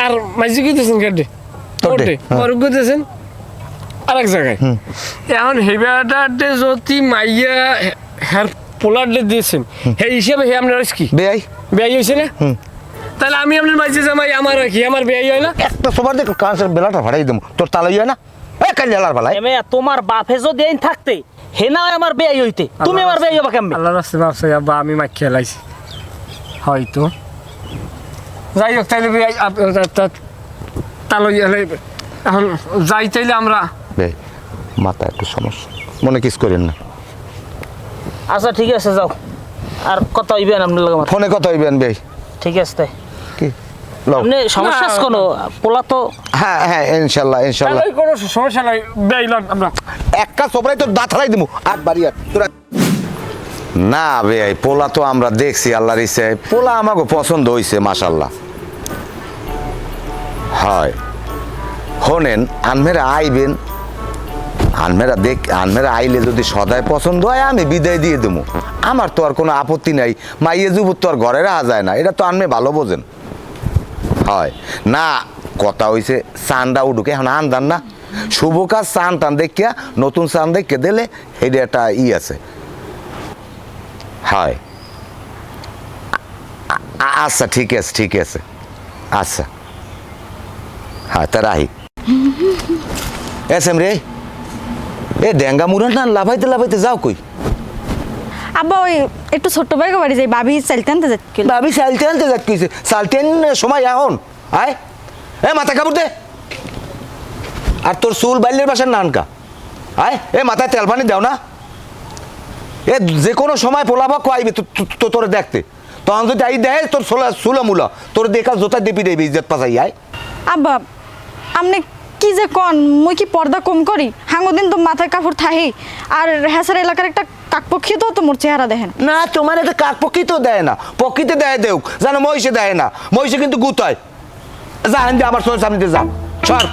আর মাঝে গিয়েছেন কাটে তোটে আর গিয়েছেন আরেক জায়গায় এখন হেবাটাতে যদি মাইয়া হের পোলারডে দিয়েছেন সেই হিসাবে হে আপনার কি বেয়াই বেয়াই হয়েছে না তাহলে আমি আপনার মাঝে জামাই আমার কি আমার বেয়াই হয় না একটা সবার দেখ কাঁচের বেলাটা ভাড়াই দেবো তোর তালাই হয় না এ কাল জ্বালার বেলায় তোমার বাপে যদি আইন থাকতে হে না আমার বেয়াই হইতে তুমি আমার বেয়াই হবা কেমন আল্লাহ রাস্তে ভাবছে আব্বা আমি মাখ খেলাইছি হয়তো যাই হোক তাইলে তাহলে এখন যাই তাইলে আমরা মাথা একটু সমস্যা মনে কিস করেন না আচ্ছা ঠিক আছে যাও আর কথা হইবেন আপনার লগে আমার ফোনে কথা হইবেন ভাই ঠিক আছে তাই কি লও আপনি সমস্যা আছে কোনো পোলা তো হ্যাঁ হ্যাঁ ইনশাআল্লাহ ইনশাআল্লাহ তাহলে কোনো সমস্যা নাই বেইলাম আমরা একটা সবরাই তো দাঁত হারাই দেবো আর বাড়ি আর তোরা না ভাই পোলা তো আমরা দেখছি আল্লাহর ইচ্ছে পোলা আমাকে পছন্দ হইছে মাশাআল্লাহ হয় শোনেন আনমেরা আইবেন আনমেরা আইলে যদি সদায় পছন্দ হয় আমি বিদায় দিয়ে দেবো আমার তো আর কোনো আপত্তি নাই মাইয়ে যুবর তো আর ঘরে রাখা যায় না এটা তো আনমে ভালো বোঝেন হয় না কথা হইছে চানটা উঠুকে এখন আনদান না শুভ কাজ চান টান দেখিয়া নতুন চান দেখে দিলে এটা একটা আছে হয় আচ্ছা ঠিক আছে আচ্ছা হ্যাঁ তা রাহি এসএম রে এ ডেঙ্গা মুরান না লাভাইতে যাও কই আব্বা ওই একটু ছোট্ট ভাইকে বাড়ি যাই ভাবি চালতে আনতে যাচ্ছিল ভাবি চালতে যাক কইছে চালতে সময় এখন আয় এ মাথা কাপড় দে আর তোর চুল বাইলের বাসার নানকা আয় এ মাথায় তেল পানি দাও না এ যে কোনো সময় পোলাবা আইবে তো তোরে দেখতে তখন যদি আই দেয় তোর চুলা মুলা তোর দেখা জোতা দেপি দেবে ইজ্জত পাচাই আয় আব্বা আপনি কি যে কন মুই কি পর্দা কম করি হাঙ্গুদিন তো মাথায় কাপড় থাহি আর হেসার এলাকার একটা কাকপক্ষী তো মোর চেহারা দেখেন না তোমার এটা কাক পক্ষী তো দেয় না পক্ষীতে দেয় দেউক জানো মহিষে দেয় না মহিষে কিন্তু গুতায় যা হিন্দি আমার সোনার সামনে যা সর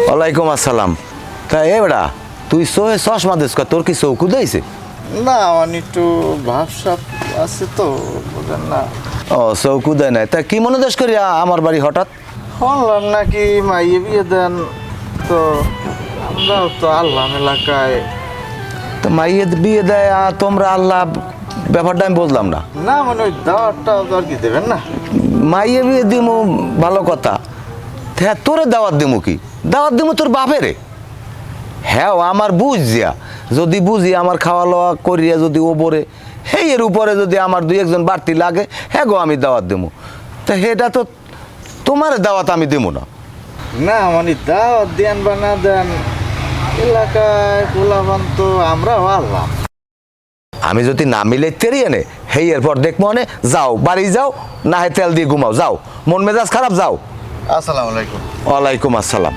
ওয়ালাইকুম আসসালাম তা এ বেড়া তুই চশমা দিস তোর কি চৌকু দিয়েছে না মানে একটু ভাবসাব আছে তো বুঝলেন না ও চৌকু দেয় নাই তা কি মনে দেশ করি আমার বাড়ি হঠাৎ শুনলাম নাকি মাইয়ে বিয়ে দেন তো আমরাও তো আল্লাহ এলাকায় তো মাইয়ে বিয়ে দেয় তোমরা আল্লাহ ব্যাপারটা আমি বুঝলাম না না মানে ওই দাওয়াতটা আর কি দেবেন না মাইয়ে বিয়ে দিমু ভালো কথা হ্যাঁ তোরে দাওয়াত দিমু কি দাওয়াত দিমু তোর বাপেরে হ্যাঁ আমার বুঝিয়া যদি বুঝি আমার খাওয়া লওয়া করিয়া যদি ওপরে সেই এর উপরে যদি আমার দুই একজন বাড়তি লাগে হ্যাঁ গো আমি দাওয়াত দেবো তা সেটা তো তোমার দাওয়াত আমি দেবো না না মানে দাওয়াত দেন বা না দেন এলাকায় পোলাপান তো আমরাও আল্লাহ আমি যদি না মিলে তেরিয়ে নে সেই এরপর দেখবো মানে যাও বাড়ি যাও না হয় তেল দিয়ে ঘুমাও যাও মন মেজাজ খারাপ যাও আসসালামু আলাইকুম ওয়ালাইকুম আসসালাম